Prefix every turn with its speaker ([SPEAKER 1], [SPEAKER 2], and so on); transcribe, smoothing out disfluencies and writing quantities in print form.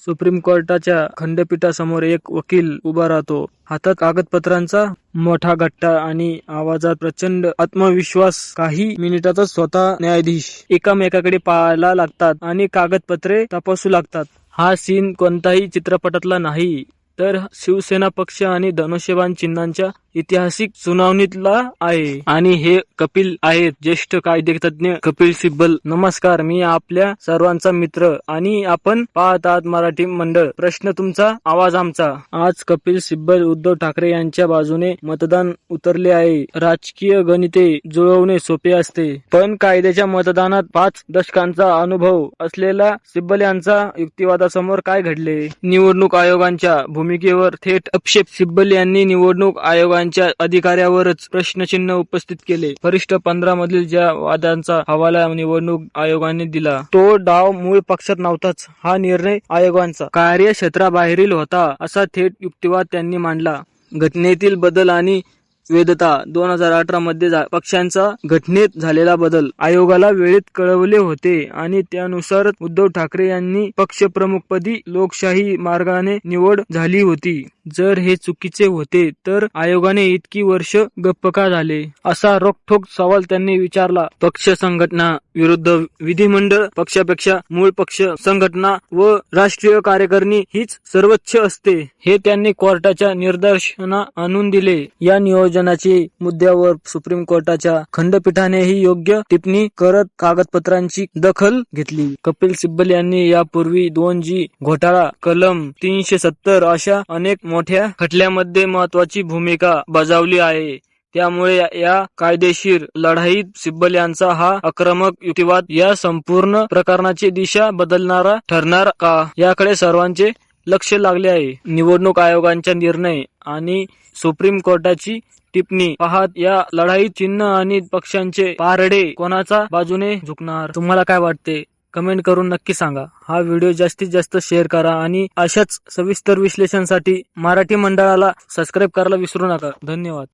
[SPEAKER 1] Supreme कोर्टाच्या खंडपीठासमोर एक वकील उभा राहतो. हातात कागदपत्रांचा मोठा गठ्ठा आणि आवाजात प्रचंड आत्मविश्वास. काही मिनिटातच स्वतः न्यायाधीश एकामेकाकडे पाहायला लागतात आणि कागदपत्रे तपासू लागतात. हा सीन कोणताही चित्रपटातला नाही, तर शिवसेना पक्ष आणि धनुष्यबाण चिन्हांच्या ऐतिहासिक सुनावणीतला आहे. आणि हे कपिल आहेत, ज्येष्ठ कायदेतज्ञ कपिल सिब्बल. नमस्कार, मी आपल्या सर्वांचा मित्र आणि आपण पाहत आहात मराठी मंडळ. प्रश्न तुमचा, आवाज आमचा. आज कपिल सिब्बल उद्धव ठाकरे यांच्या बाजूने मतदान उतरले आहे. राजकीय गणिते जुळवणे सोपे असते, पण कायद्याच्या मतदानात 5 दशकांचा अनुभव असलेला सिब्बल यांचा युक्तिवादासमोर काय घडले? निवडणूक आयोगाच्या भूमिकेवर थेट आक्षेप. सिब्बल यांनी निवडणूक आयोगाच्या अधिकाऱ्यावरच प्रश्नचिन्ह उपस्थित केले. वरिष्ठ 15 मधील ज्या वादांचा हवाला निवडणूक आयोगाने दिला, तो डाव मूळ पक्षात नव्हताच. हा निर्णय आयोगाचा कार्यक्षेत्राबाहेरील होता, असा थेट युक्तिवाद त्यांनी मांडला. घटनेतील बदल आणि वैधता. 2018 मध्ये पक्षांचा घटनेत झालेला बदल आयोगाला वेळेत कळवले होते आणि त्यानुसार उद्धव ठाकरे यांनी पक्षप्रमुखपदी लोकशाही मार्गाने निवड झाली होती. जर हे चुकीचे होते तर आयोगाने इतकी वर्ष गप्प का झाले, असा रोखठोक सवाल त्यांनी विचारला. पक्ष संघटना विरुद्ध विधिमंडळ पक्षापेक्षा मूळ पक्ष संघटना व राष्ट्रीय कार्यकारिणी हीच सर्वोच्च असते, हे त्यांनी कोर्टाच्या निदर्शनास आणून दिले. या नियोजनाची मुद्द्यावर सुप्रीम कोर्टाच्या खंडपीठानेही योग्य टिप्पणी करत कागदपत्रांची दखल घेतली. कपिल सिब्बल यांनी यापूर्वी 2G घोटाळा, कलम 370 अशा अनेक मोठ्या खटल्यांमध्ये महत्वाची भूमिका बजावली आहे. त्यामुळे या कायदेशीर लढाईत सिब्बल यांचा हा आक्रमक युक्तिवाद या संपूर्ण प्रकरणाची दिशा बदलणारा ठरणार का, याकडे सर्वांचे लक्ष लागले आहे. निवडणूक आयोगाचा निर्णय आणि सुप्रीम कोर्टाची टिप्पणी पाहत या लढाईत चिन्ह आणि पक्षांचे पारडे कोणाच्या बाजूने झुकणार? तुम्हाला काय वाटते? कमेंट करून नक्की सांगा. हा व्हिडिओ जास्तीत जास्त शेअर करा आणि अशाच सविस्तर विश्लेषणासाठी मराठी मंडळाला सबस्क्राईब करायला विसरू नका. धन्यवाद.